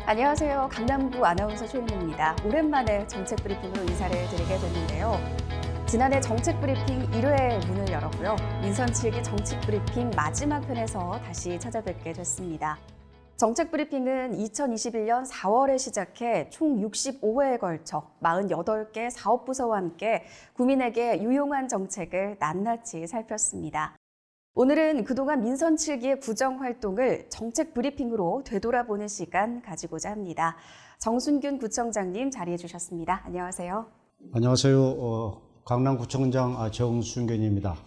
안녕하세요. 강남구 아나운서 최윤입니다. 오랜만에 정책 브리핑으로 인사를 드리게 됐는데요. 지난해 정책 브리핑 1회 문을 열었고요. 민선 7기 정책 브리핑 마지막 편에서 다시 찾아뵙게 됐습니다. 정책 브리핑은 2021년 4월에 시작해 총 65회에 걸쳐 48개 사업부서와 함께 국민에게 유용한 정책을 낱낱이 살폈습니다. 오늘은 그동안 민선 7기의 구정 활동을 정책 브리핑으로 되돌아보는 시간 가지고자 합니다. 정순균 구청장님 자리해 주셨습니다. 안녕하세요. 안녕하세요. 강남구청장 정순균입니다.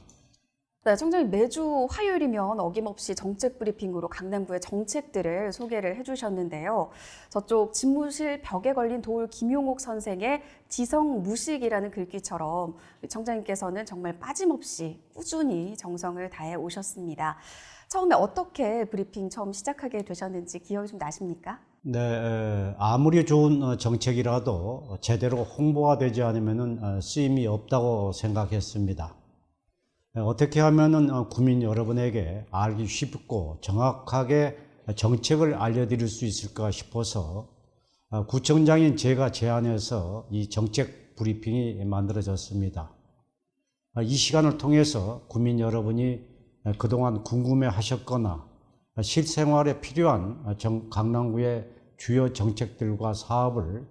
네, 청장님 매주 화요일이면 어김없이 정책 브리핑으로 강남구의 정책들을 소개를 해주셨는데요. 저쪽 집무실 벽에 걸린 도울 김용옥 선생의 지성무식이라는 글귀처럼 청장님께서는 정말 빠짐없이 꾸준히 정성을 다해 오셨습니다. 처음에 어떻게 브리핑 처음 시작하게 되셨는지 기억이 좀 나십니까? 네, 아무리 좋은 정책이라도 제대로 홍보가 되지 않으면 쓰임이 없다고 생각했습니다. 어떻게 하면 국민 여러분에게 알기 쉽고 정확하게 정책을 알려드릴 수 있을까 싶어서 구청장인 제가 제안해서 이 정책 브리핑이 만들어졌습니다. 이 시간을 통해서 국민 여러분이 그동안 궁금해 하셨거나 실생활에 필요한 강남구의 주요 정책들과 사업을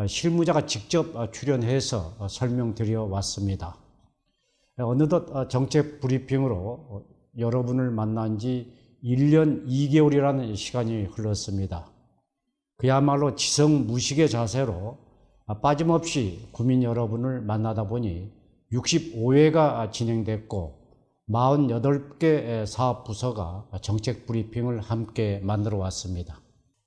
실무자가 직접 출연해서 설명드려 왔습니다. 어느덧 정책 브리핑으로 여러분을 만난 지 1년 2개월이라는 시간이 흘렀습니다. 그야말로 지성무식의 자세로 빠짐없이 국민 여러분을 만나다 보니 65회가 진행됐고 48개 사업부서가 정책 브리핑을 함께 만들어 왔습니다.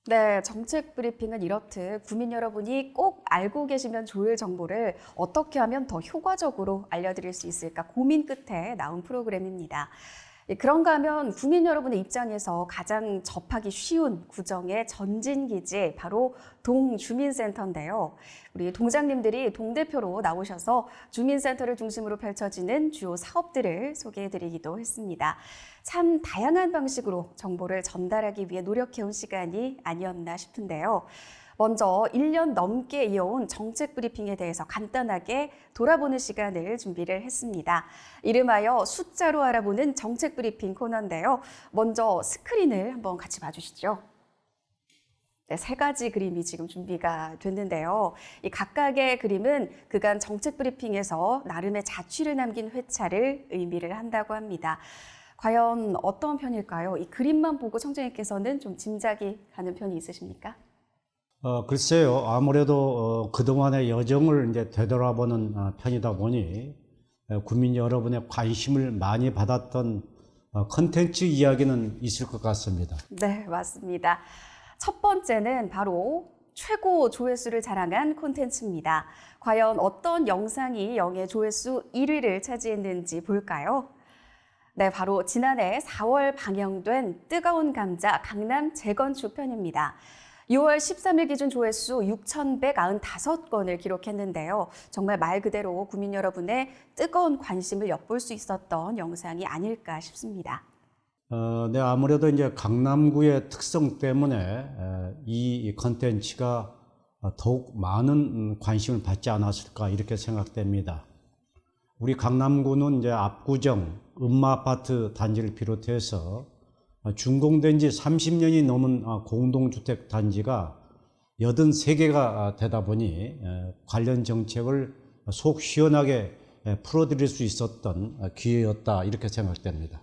네, 정책 브리핑은 이렇듯 국민 여러분이 꼭 알고 계시면 좋을 정보를 어떻게 하면 더 효과적으로 알려드릴 수 있을까 고민 끝에 나온 프로그램입니다. 그런가 하면 국민 여러분의 입장에서 가장 접하기 쉬운 구정의 전진기지 바로 동주민센터인데요. 우리 동장님들이 동대표로 나오셔서 주민센터를 중심으로 펼쳐지는 주요 사업들을 소개해드리기도 했습니다. 참 다양한 방식으로 정보를 전달하기 위해 노력해온 시간이 아니었나 싶은데요. 먼저 1년 넘게 이어온 정책 브리핑에 대해서 간단하게 돌아보는 시간을 준비를 했습니다. 이름하여 숫자로 알아보는 정책 브리핑 코너인데요. 먼저 스크린을 한번 같이 봐주시죠. 네, 3가지 그림이 지금 준비가 됐는데요. 이 각각의 그림은 그간 정책 브리핑에서 나름의 자취를 남긴 회차를 의미를 한다고 합니다. 과연 어떤 편일까요? 이 그림만 보고 청장님께서는 좀 짐작이 가는 편이 있으십니까? 글쎄요, 아무래도 그동안의 여정을 이제 되돌아보는 편이다 보니 국민 여러분의 관심을 많이 받았던 컨텐츠 이야기는 있을 것 같습니다. 네, 맞습니다. 첫 번째는 바로 최고 조회수를 자랑한 콘텐츠입니다. 과연 어떤 영상이 영예 조회수 1위를 차지했는지 볼까요? 네, 바로 지난해 4월 방영된 뜨거운 감자 강남 재건축 편입니다. 6월 13일 기준 조회수 6,195건을 기록했는데요. 정말 말 그대로 국민 여러분의 뜨거운 관심을 엿볼 수 있었던 영상이 아닐까 싶습니다. 네, 아무래도 이제 강남구의 특성 때문에 이 컨텐츠가 더욱 많은 관심을 받지 않았을까 이렇게 생각됩니다. 우리 강남구는 이제 압구정, 음마아파트 단지를 비롯해서 준공된 지 30년이 넘은 공동주택 단지가 83개가 되다 보니 관련 정책을 속 시원하게 풀어드릴 수 있었던 기회였다 이렇게 생각됩니다.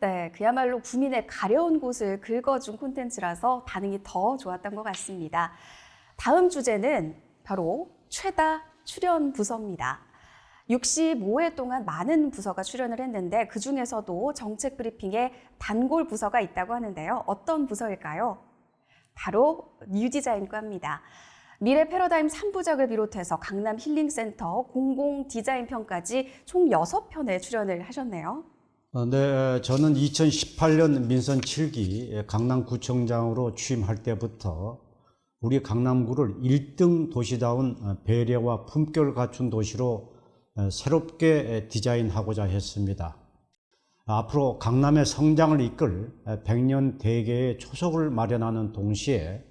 네, 그야말로 국민의 가려운 곳을 긁어준 콘텐츠라서 반응이 더 좋았던 것 같습니다. 다음 주제는 바로 최다 출연 부서입니다. 65회 동안 많은 부서가 출연을 했는데 그중에서도 정책 브리핑에 단골 부서가 있다고 하는데요. 어떤 부서일까요? 바로 뉴디자인과입니다. 미래 패러다임 3부작을 비롯해서 강남 힐링센터, 공공 디자인편까지 총 6편에 출연을 하셨네요. 네, 저는 2018년 민선 7기 강남구청장으로 취임할 때부터 우리 강남구를 1등 도시다운 배려와 품격을 갖춘 도시로 새롭게 디자인하고자 했습니다. 앞으로 강남의 성장을 이끌 100년 대계의 초석을 마련하는 동시에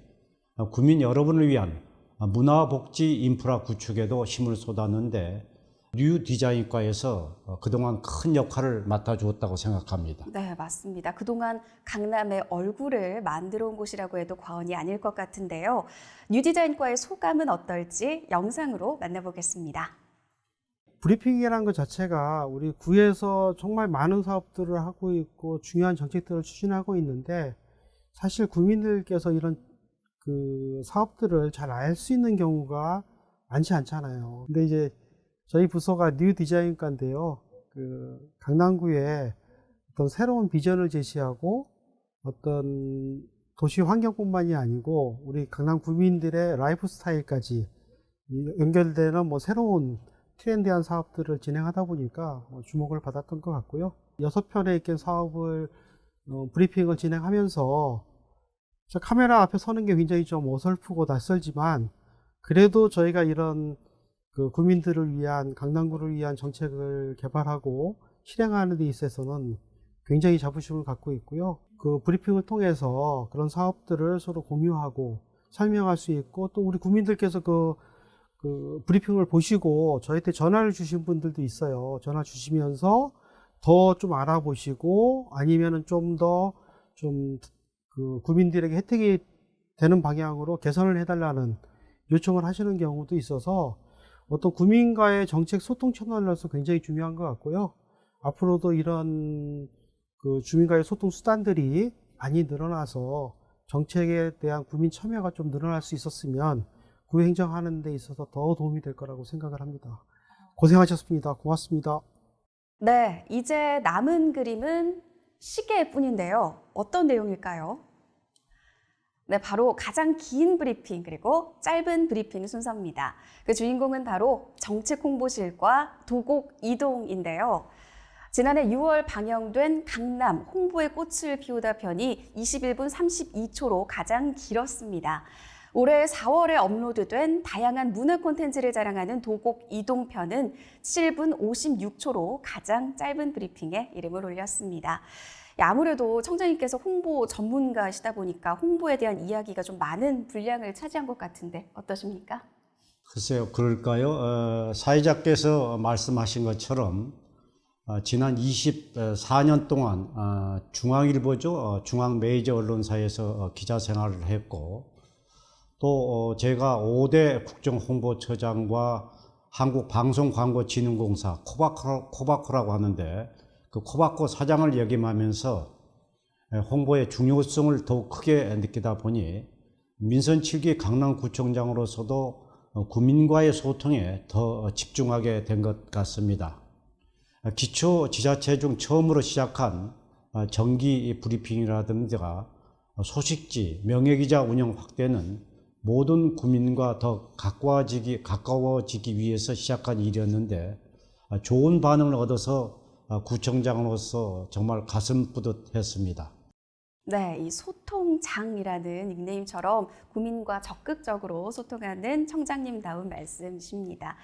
구민 여러분을 위한 문화복지 인프라 구축에도 힘을 쏟았는데 뉴 디자인과에서 그동안 큰 역할을 맡아주었다고 생각합니다. 네, 맞습니다. 그동안 강남의 얼굴을 만들어 온 곳이라고 해도 과언이 아닐 것 같은데요. 뉴디자인과의 소감은 어떨지 영상으로 만나보겠습니다. 브리핑이라는 것 자체가 우리 구에서 정말 많은 사업들을 하고 있고 중요한 정책들을 추진하고 있는데 사실 구민들께서 이런 사업들을 잘 알 수 있는 경우가 많지 않잖아요. 근데 이제 저희 부서가 뉴 디자인과인데요. 강남구에 어떤 새로운 비전을 제시하고 어떤 도시 환경뿐만이 아니고 우리 강남 구민들의 라이프 스타일까지 연결되는 새로운 트렌디한 사업들을 진행하다 보니까 주목을 받았던 것 같고요. 6편의 있던 사업을 브리핑을 진행하면서 카메라 앞에 서는 게 굉장히 좀 어설프고 낯설지만 그래도 저희가 이런 구민들을 위한 강남구를 위한 정책을 개발하고 실행하는 데 있어서는 굉장히 자부심을 갖고 있고요. 브리핑을 통해서 그런 사업들을 서로 공유하고 설명할 수 있고 또 우리 구민들께서 브리핑을 보시고 저희한테 전화를 주신 분들도 있어요. 전화 주시면서 더 좀 알아보시고 아니면은 좀 더 구민들에게 혜택이 되는 방향으로 개선을 해달라는 요청을 하시는 경우도 있어서 어떤 구민과의 정책 소통 채널로서 굉장히 중요한 것 같고요. 앞으로도 이런 주민과의 소통 수단들이 많이 늘어나서 정책에 대한 구민 참여가 좀 늘어날 수 있었으면 구 행정하는 데 있어서 더 도움이 될 거라고 생각을 합니다. 고생하셨습니다. 고맙습니다. 네, 이제 남은 그림은 시계뿐인데요. 어떤 내용일까요? 네, 바로 가장 긴 브리핑 그리고 짧은 브리핑 순서입니다. 그 주인공은 바로 정책홍보실과 도곡 이동인데요. 지난해 6월 방영된 강남 홍보의 꽃을 피우다 편이 21분 32초로 가장 길었습니다. 올해 4월에 업로드된 다양한 문화 콘텐츠를 자랑하는 도곡 이동편은 7분 56초로 가장 짧은 브리핑에 이름을 올렸습니다. 아무래도 청장님께서 홍보 전문가시다 보니까 홍보에 대한 이야기가 좀 많은 분량을 차지한 것 같은데 어떠십니까? 글쎄요, 그럴까요? 사회자께서 말씀하신 것처럼 지난 24년 동안 중앙일보죠, 중앙 메이저 언론사에서 기자 생활을 했고 또 제가 5대 국정홍보처장과 한국방송광고진흥공사 코바코라고 하는데 그 코바코 사장을 역임하면서 홍보의 중요성을 더욱 크게 느끼다 보니 민선 7기 강남구청장으로서도 구민과의 소통에 더 집중하게 된 것 같습니다. 기초지자체 중 처음으로 시작한 정기 브리핑이라든가 소식지, 명예기자 운영 확대는 모든 구민과 더 가까워지기 위해서 시작한 일이었는데 좋은 반응을 얻어서 구청장으로서 정말 가슴 뿌듯했습니다. 네, 이 소통장이라는 닉네임처럼 구민과 적극적으로 소통하는 청장님다운 말씀이십니다.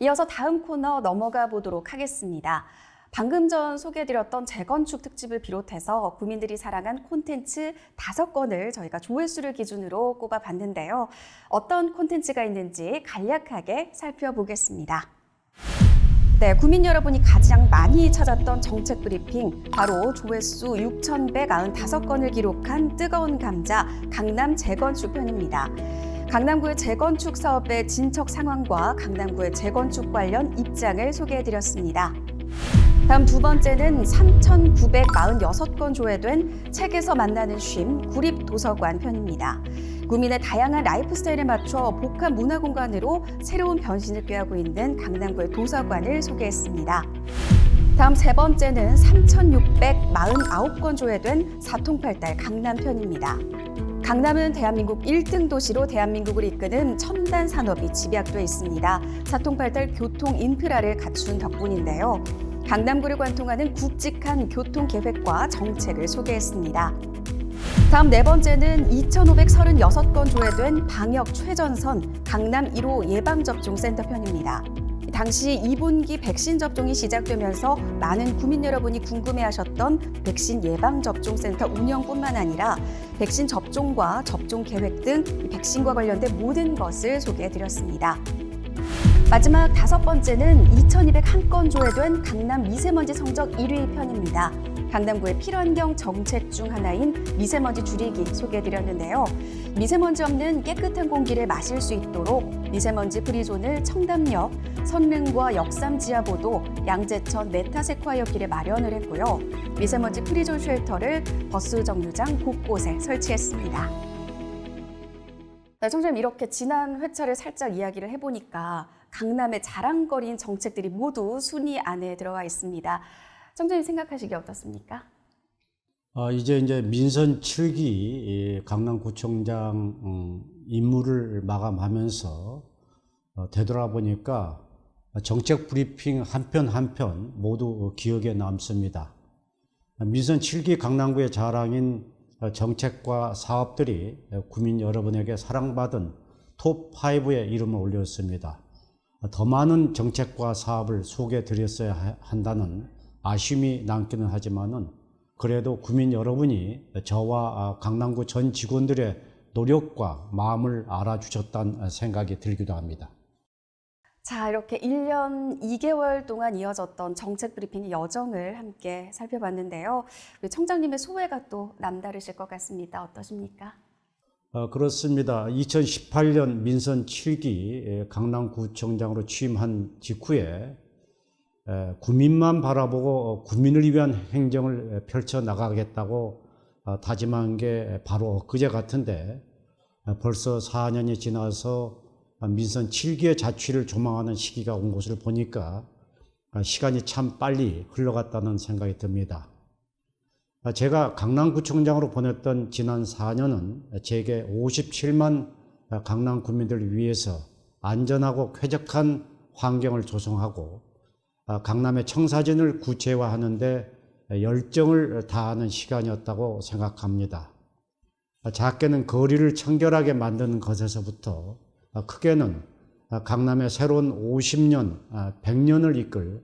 이어서 다음 코너 넘어가 보도록 하겠습니다. 방금 전 소개해드렸던 재건축 특집을 비롯해서 구민들이 사랑한 콘텐츠 5건을 저희가 조회수를 기준으로 꼽아봤는데요. 어떤 콘텐츠가 있는지 간략하게 살펴보겠습니다. 네, 구민 여러분이 가장 많이 찾았던 정책 브리핑, 바로 조회수 6,195건을 기록한 뜨거운 감자 강남 재건축 편입니다. 강남구의 재건축 사업의 진척 상황과 강남구의 재건축 관련 입장을 소개해드렸습니다. 다음 두 번째는 3,946건 조회된 책에서 만나는 쉼 구립도서관 편입니다. 구민의 다양한 라이프 스타일에 맞춰 복합 문화 공간으로 새로운 변신을 꾀하고 있는 강남구의 도서관을 소개했습니다. 다음 세 번째는 3,649건 조회된 사통팔달 강남 편입니다. 강남은 대한민국 1등 도시로 대한민국을 이끄는 첨단 산업이 집약돼 있습니다. 사통팔달 교통 인프라를 갖춘 덕분인데요. 강남구를 관통하는 굵직한 교통계획과 정책을 소개했습니다. 다음 네 번째는 2,536건 조회된 방역 최전선 강남 1호 예방접종센터 편입니다. 당시 2분기 백신 접종이 시작되면서 많은 국민 여러분이 궁금해하셨던 백신 예방접종센터 운영뿐만 아니라 백신 접종과 접종 계획 등 백신과 관련된 모든 것을 소개해드렸습니다. 마지막 5번째는 2201건 조회된 강남 미세먼지 성적 1위 편입니다. 강남구의 필환경 정책 중 하나인 미세먼지 줄이기 소개해드렸는데요. 미세먼지 없는 깨끗한 공기를 마실 수 있도록 미세먼지 프리존을 청담역, 선릉과 역삼지하보도, 양재천 메타세콰이어길에 마련을 했고요. 미세먼지 프리존 쉘터를 버스 정류장 곳곳에 설치했습니다. 네, 청장님, 이렇게 지난 회차를 살짝 이야기를 해보니까 강남의 자랑거리인 정책들이 모두 순위 안에 들어와 있습니다. 청장님 생각하시기에 어떻습니까? 이제 민선 7기 강남구청장 임무를 마감하면서 되돌아보니까 정책 브리핑 한 편 한 편 모두 기억에 남습니다. 민선 7기 강남구의 자랑인 정책과 사업들이 구민 여러분에게 사랑받은 톱5에 이름을 올렸습니다. 더 많은 정책과 사업을 소개해 드렸어야 한다는 아쉬움이 남기는 하지만은 그래도 구민 여러분이 저와 강남구 전 직원들의 노력과 마음을 알아주셨다는 생각이 들기도 합니다. 자, 이렇게 1년 2개월 동안 이어졌던 정책 브리핑의 여정을 함께 살펴봤는데요. 우리 청장님의 소회가 또 남다르실 것 같습니다. 어떠십니까? 그렇습니다. 2018년 민선 7기 강남구청장으로 취임한 직후에 구민만 바라보고 구민을 위한 행정을 펼쳐나가겠다고 다짐한 게 바로 엊그제 같은데 벌써 4년이 지나서 민선 7기의 자취를 조망하는 시기가 온 것을 보니까 시간이 참 빨리 흘러갔다는 생각이 듭니다. 제가 강남구청장으로 보냈던 지난 4년은 제게 57만 강남 구민들을 위해서 안전하고 쾌적한 환경을 조성하고 강남의 청사진을 구체화하는 데 열정을 다하는 시간이었다고 생각합니다. 작게는 거리를 청결하게 만드는 것에서부터 크게는 강남의 새로운 50년, 100년을 이끌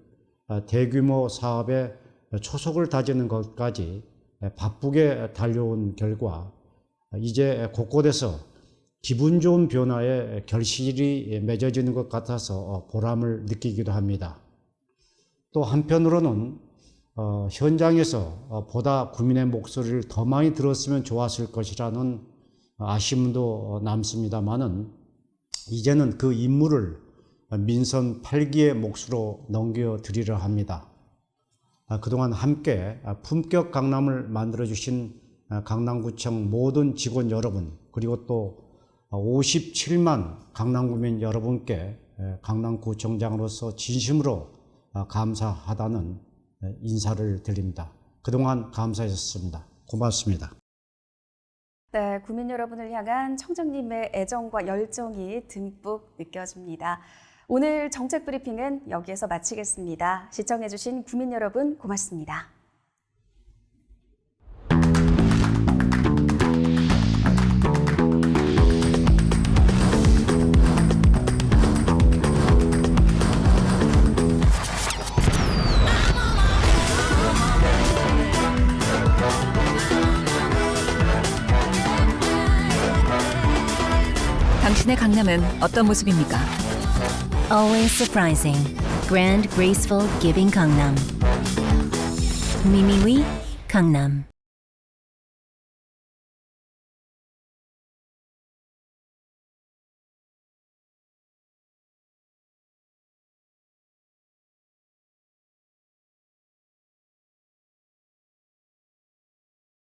대규모 사업의 초석을 다지는 것까지 바쁘게 달려온 결과 이제 곳곳에서 기분 좋은 변화에 결실이 맺어지는 것 같아서 보람을 느끼기도 합니다. 또 한편으로는 현장에서 보다 구민의 목소리를 더 많이 들었으면 좋았을 것이라는 아쉬움도 남습니다만은 이제는 그 임무를 민선 8기의 몫으로 넘겨드리려 합니다. 그동안 함께 품격 강남을 만들어주신 강남구청 모든 직원 여러분, 그리고 또 57만 강남구민 여러분께 강남구청장으로서 진심으로 감사하다는 인사를 드립니다. 그동안 감사하셨습니다. 고맙습니다. 네, 구민 여러분을 향한 청장님의 애정과 열정이 듬뿍 느껴집니다. 오늘 정책 브리핑은 여기에서 마치겠습니다. 시청해주신 구민 여러분 고맙습니다. 당신의 강남은 어떤 모습입니까? Always surprising. Grand, graceful, giving Gangnam. Mimiwi, Gangnam.